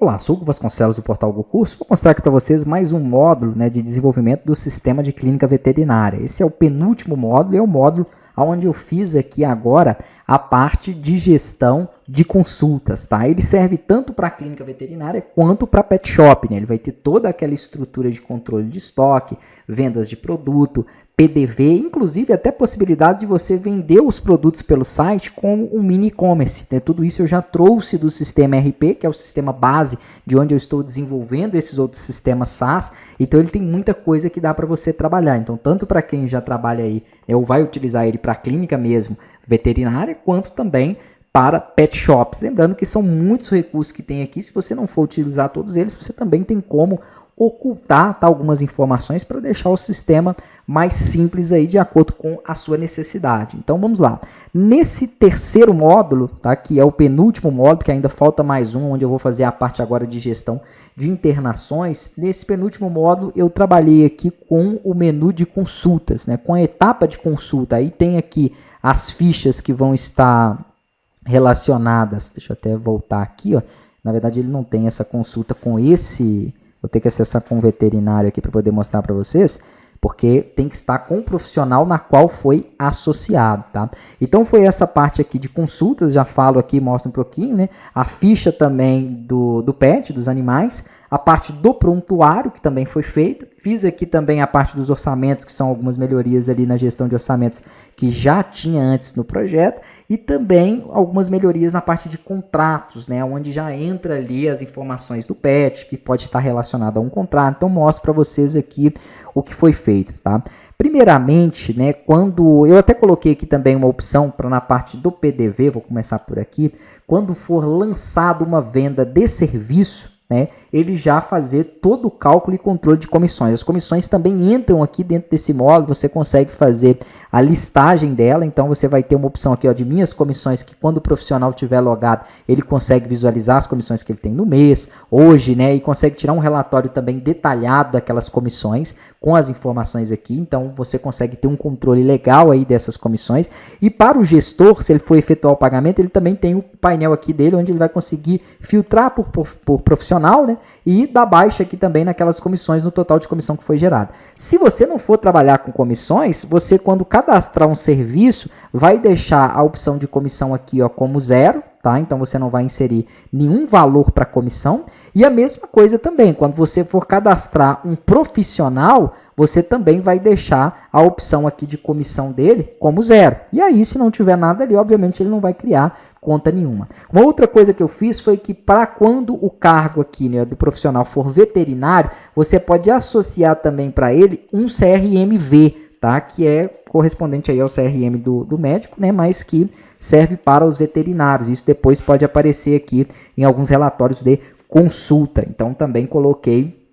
Olá, sou o Hugo Vasconcelos do Portal GoCurso. Vou mostrar aqui para vocês mais um módulo, né, de desenvolvimento do sistema de clínica veterinária. Esse é o penúltimo módulo, é o módulo onde eu fiz aqui agora a parte de gestão de consultas, tá? Ele serve tanto para a clínica veterinária quanto para pet shop, né? Ele vai ter toda aquela estrutura de controle de estoque, vendas de produto, PDV, inclusive até possibilidade de você vender os produtos pelo site como um mini e-commerce, né? Tudo isso eu já trouxe do sistema RP, que é o sistema base de onde eu estou desenvolvendo esses outros sistemas SaaS. Então ele tem muita coisa que dá para você trabalhar. Então tanto para quem já trabalha aí, ou vai utilizar ele para a clínica mesmo veterinária, quanto também para pet shops. Lembrando que são muitos recursos que tem aqui. Se você não for utilizar todos eles, você também tem como ocultar, tá, algumas informações para deixar o sistema mais simples aí de acordo com a sua necessidade. Então vamos lá. Nesse terceiro módulo, tá, que é o penúltimo módulo, que ainda falta mais um, onde eu vou fazer a parte agora de gestão de internações. Nesse penúltimo módulo eu trabalhei aqui com o menu de consultas, né, com a etapa de consulta. Aí tem aqui as fichas que vão estar relacionadas. Deixa eu até voltar aqui, ó. Na verdade ele não tem essa consulta com esse. Vou ter que acessar com o veterinário aqui para poder mostrar para vocês, porque tem que estar com o profissional na qual foi associado, tá? Então foi essa parte aqui de consultas, já falo aqui, mostro um pouquinho, né? A ficha também do pet, dos animais, a parte do prontuário, que também foi feita. Fiz aqui também a parte dos orçamentos, que são algumas melhorias ali na gestão de orçamentos que já tinha antes no projeto, e também algumas melhorias na parte de contratos, né, onde já entra ali as informações do pet, que pode estar relacionado a um contrato. Então mostro para vocês aqui o que foi feito, tá? Primeiramente, né, quando eu até coloquei aqui também uma opção para na parte do PDV, vou começar por aqui, quando for lançado uma venda de serviço, né, ele já fazer todo o cálculo e controle de comissões. As comissões também entram aqui dentro desse módulo, você consegue fazer a listagem dela, então você vai ter uma opção aqui, ó, de minhas comissões, que quando o profissional tiver logado, ele consegue visualizar as comissões que ele tem no mês, hoje, né, e consegue tirar um relatório também detalhado daquelas comissões, com as informações aqui, então você consegue ter um controle legal aí dessas comissões. E para o gestor, se ele for efetuar o pagamento, ele também tem o painel aqui dele, onde ele vai conseguir filtrar por profissional, né, e dar baixa aqui também naquelas comissões, no total de comissão que foi gerado. Se você não for trabalhar com comissões, você, quando cadastrar um serviço, vai deixar a opção de comissão aqui, ó, como 0, tá? Então você não vai inserir nenhum valor para comissão. E a mesma coisa também, quando você for cadastrar um profissional, você também vai deixar a opção aqui de comissão dele como 0. E aí, se não tiver nada ali, obviamente ele não vai criar conta nenhuma. Uma outra coisa que eu fiz foi que, para quando o cargo aqui, né, do profissional for veterinário, você pode associar também para ele um CRMV, tá? Que é correspondente aí ao CRM do médico, né? Mas que serve para os veterinários. Isso depois pode aparecer aqui em alguns relatórios de consulta. Então também coloquei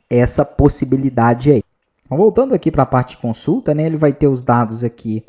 essa possibilidade aí. Então, voltando aqui para a parte de consulta, né? Ele vai ter os dados aqui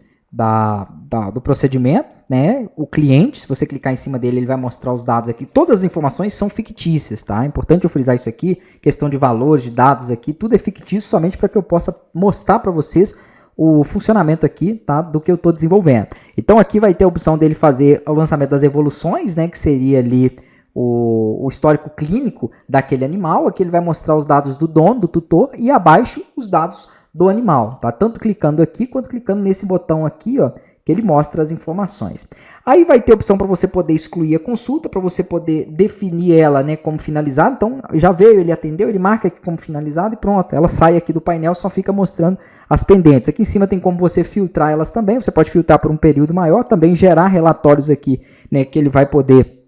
do procedimento, né? O cliente, se você clicar em cima dele, ele vai mostrar os dados aqui. Todas as informações são fictícias, tá? É importante eu frisar isso aqui, questão de valores, de dados aqui, tudo é fictício somente para que eu possa mostrar para vocês o funcionamento aqui, tá, do que eu estou desenvolvendo. Então aqui vai ter a opção dele fazer o lançamento das evoluções, né, que seria ali o histórico clínico daquele animal. Aqui ele vai mostrar os dados do dono, do tutor, e abaixo os dados do animal, tá? Tanto clicando aqui quanto clicando nesse botão aqui, ó, que ele mostra as informações. Aí vai ter a opção para você poder excluir a consulta, para você poder definir ela, né, como finalizada. Então já veio, ele atendeu, ele marca aqui como finalizado e pronto. Ela sai aqui do painel, só fica mostrando as pendentes. Aqui em cima tem como você filtrar elas também. Você pode filtrar por um período maior, também gerar relatórios aqui, né, que ele vai poder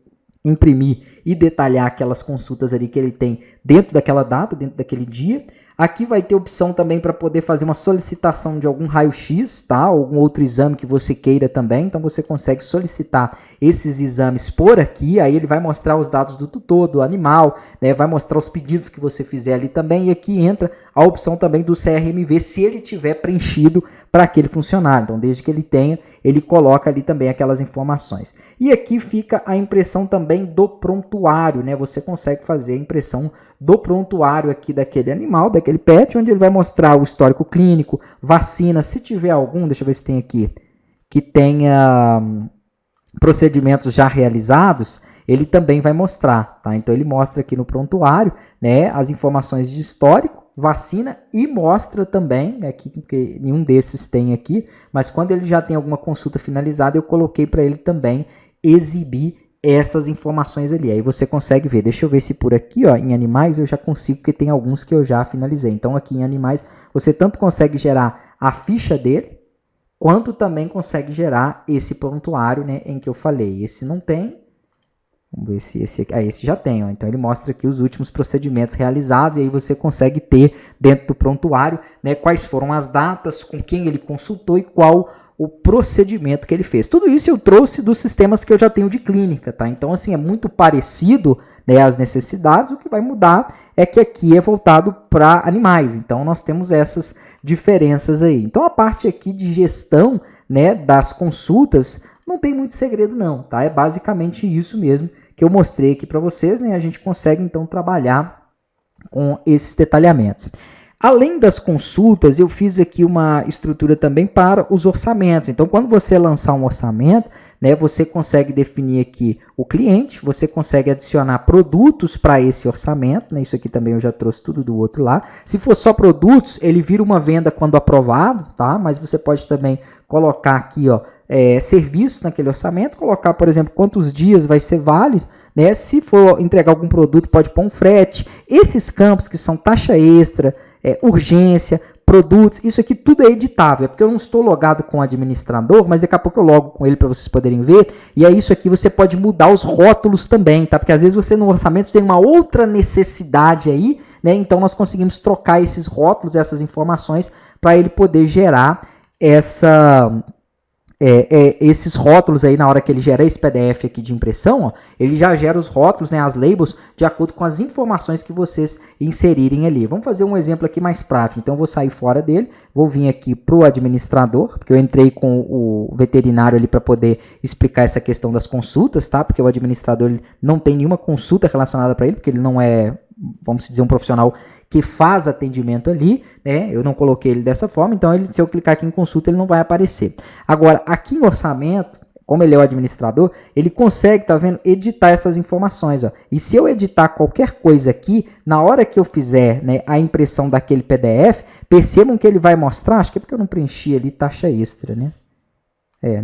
imprimir e detalhar aquelas consultas ali que ele tem dentro daquela data, dentro daquele dia. Aqui vai ter opção também para poder fazer uma solicitação de algum raio-x, tá? Ou algum outro exame que você queira também. Então você consegue solicitar esses exames por aqui. Aí ele vai mostrar os dados do tutor, do animal, né? Vai mostrar os pedidos que você fizer ali também. E aqui entra a opção também do CRMV, se ele tiver preenchido para aquele funcionário. Então, desde que ele tenha, ele coloca ali também aquelas informações. E aqui fica a impressão também do prontuário, né? Você consegue fazer a impressão do prontuário aqui daquele animal, daquele pet, onde ele vai mostrar o histórico clínico, vacina, se tiver algum, deixa eu ver se tem aqui, que tenha procedimentos já realizados, ele também vai mostrar, tá? Então ele mostra aqui no prontuário, né, as informações de histórico, vacina, e mostra também, aqui, porque nenhum desses tem aqui, mas quando ele já tem alguma consulta finalizada, eu coloquei para ele também exibir essas informações ali. Aí você consegue ver. Deixa eu ver se por aqui, ó, em animais eu já consigo, porque tem alguns que eu já finalizei. Então aqui em animais você tanto consegue gerar a ficha dele, quanto também consegue gerar esse prontuário, né, em que eu falei. Esse não tem. Vamos ver se esse aqui. Ah, esse já tem, ó. Então ele mostra aqui os últimos procedimentos realizados, e aí você consegue ter dentro do prontuário, né, quais foram as datas, com quem ele consultou e qual o procedimento que ele fez. Tudo isso eu trouxe dos sistemas que eu já tenho de clínica, tá? Então, assim, é muito parecido, né, as necessidades. O que vai mudar é que aqui é voltado para animais. Então, nós temos essas diferenças aí. Então, a parte aqui de gestão, né, das consultas não tem muito segredo não, tá? É basicamente isso mesmo que eu mostrei aqui para vocês, né? A gente consegue, então, trabalhar com esses detalhamentos. Além das consultas, eu fiz aqui uma estrutura também para os orçamentos. Então, quando você lançar um orçamento, né, você consegue definir aqui o cliente, você consegue adicionar produtos para esse orçamento, né? Isso aqui também eu já trouxe tudo do outro lá. Se for só produtos, ele vira uma venda quando aprovado, tá? Mas você pode também colocar aqui, ó, serviços naquele orçamento, colocar, por exemplo, quantos dias vai ser válido, né? Se for entregar algum produto, pode pôr um frete. Esses campos que são taxa extra, urgência, produtos, isso aqui tudo é editável, é porque eu não estou logado com o administrador, mas daqui a pouco eu logo com ele para vocês poderem ver, e aí isso aqui você pode mudar os rótulos também, tá? Porque às vezes você no orçamento tem uma outra necessidade aí, né? Então nós conseguimos trocar esses rótulos, essas informações, para ele poder gerar esses rótulos aí na hora que ele gera esse PDF aqui de impressão, ó, ele já gera os rótulos, né, as labels, de acordo com as informações que vocês inserirem ali. Vamos fazer um exemplo aqui mais prático. Então eu vou sair fora dele, vou vir aqui para o administrador, porque eu entrei com o veterinário ali para poder explicar essa questão das consultas, tá? Porque o administrador ele não tem nenhuma consulta relacionada para ele, porque ele não é, vamos dizer, um profissional que faz atendimento ali, né? Eu não coloquei ele dessa forma, então se eu clicar aqui em consulta, ele não vai aparecer. Agora, aqui em orçamento, como ele é o administrador, ele consegue, tá vendo, editar essas informações, ó. E se eu editar qualquer coisa aqui, na hora que eu fizer, né, a impressão daquele PDF, percebam que ele vai mostrar, acho que é porque eu não preenchi ali taxa extra, né?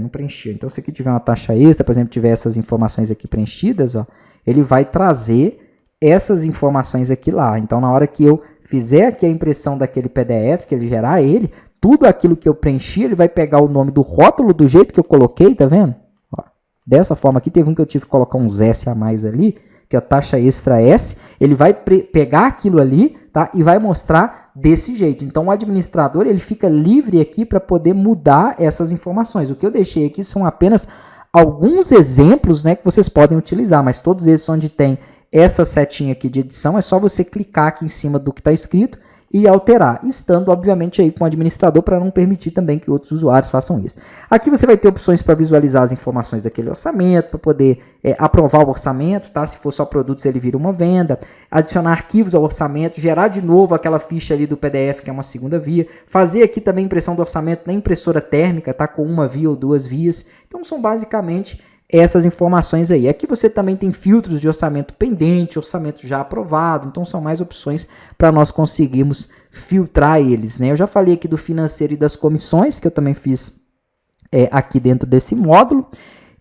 Não preenchi. Então, se aqui tiver uma taxa extra, por exemplo, tiver essas informações aqui preenchidas, ó, ele vai trazer essas informações aqui lá. Então, na hora que eu fizer aqui a impressão daquele PDF, que ele gerar ele, tudo aquilo que eu preenchi, ele vai pegar o nome do rótulo do jeito que eu coloquei, tá vendo? Ó, dessa forma aqui, teve um que eu tive que colocar uns S a mais ali, que é a taxa extra S, ele vai pegar aquilo ali, tá? E vai mostrar desse jeito. Então, o administrador, ele fica livre aqui para poder mudar essas informações. O que eu deixei aqui são apenas alguns exemplos, né, que vocês podem utilizar, mas todos esses onde tem essa setinha aqui de edição, é só você clicar aqui em cima do que está escrito e alterar, estando obviamente aí com o administrador para não permitir também que outros usuários façam isso. Aqui você vai ter opções para visualizar as informações daquele orçamento, para poder aprovar o orçamento, tá? Se for só produtos ele vira uma venda, adicionar arquivos ao orçamento, gerar de novo aquela ficha ali do PDF que é uma segunda via, fazer aqui também impressão do orçamento na impressora térmica, tá? Com uma via ou duas vias. Então são basicamente essas informações aí. Aqui você também tem filtros de orçamento pendente, orçamento já aprovado, então são mais opções para nós conseguirmos filtrar eles, né? Eu já falei aqui do financeiro e das comissões, que eu também fiz aqui dentro desse módulo.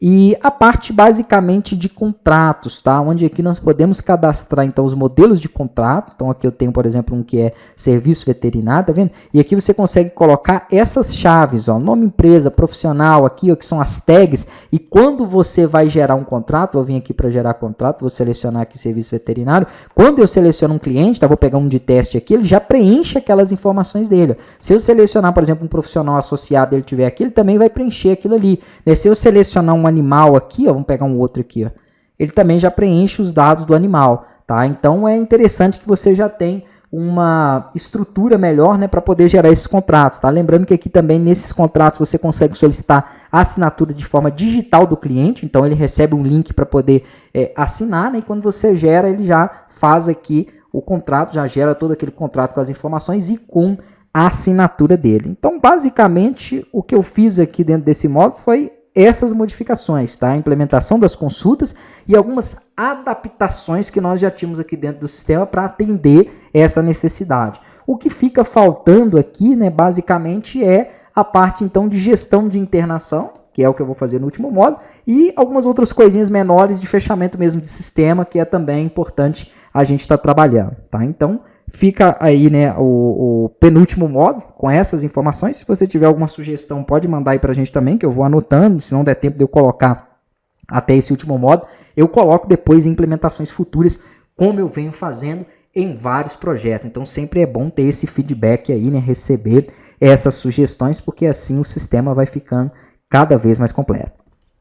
E a parte basicamente de contratos, tá? Onde aqui nós podemos cadastrar então os modelos de contrato. Então aqui eu tenho, por exemplo, um que é serviço veterinário, tá vendo? E aqui você consegue colocar essas chaves, ó, nome, empresa, profissional, aqui ó, que são as tags. E quando você vai gerar um contrato, vou vir aqui para gerar contrato, vou selecionar aqui serviço veterinário. Quando eu seleciono um cliente, tá? Vou pegar um de teste aqui, ele já preenche aquelas informações dele. Ó. Se eu selecionar, por exemplo, um profissional associado, ele tiver aqui, ele também vai preencher aquilo ali. Né? Se eu selecionar um animal aqui, ó, vamos pegar um outro aqui, ó, ele também já preenche os dados do animal, tá? Então é interessante que você já tem uma estrutura melhor, né, para poder gerar esses contratos, tá? Lembrando que aqui também nesses contratos você consegue solicitar a assinatura de forma digital do cliente, então ele recebe um link para poder assinar, né? E quando você gera, ele já faz aqui o contrato, já gera todo aquele contrato com as informações e com a assinatura dele. Então, basicamente, o que eu fiz aqui dentro desse módulo foi essas modificações, tá? A implementação das consultas e algumas adaptações que nós já tínhamos aqui dentro do sistema para atender essa necessidade. O que fica faltando aqui, né, basicamente é a parte então de gestão de internação, que é o que eu vou fazer no último módulo, e algumas outras coisinhas menores de fechamento mesmo de sistema, que é também importante a gente estar trabalhando, tá? Então, fica aí, né, o penúltimo módulo com essas informações. Se você tiver alguma sugestão, pode mandar aí para a gente também, que eu vou anotando. Se não der tempo de eu colocar até esse último módulo, eu coloco depois em implementações futuras, como eu venho fazendo em vários projetos. Então, sempre é bom ter esse feedback aí, né, receber essas sugestões, porque assim o sistema vai ficando cada vez mais completo.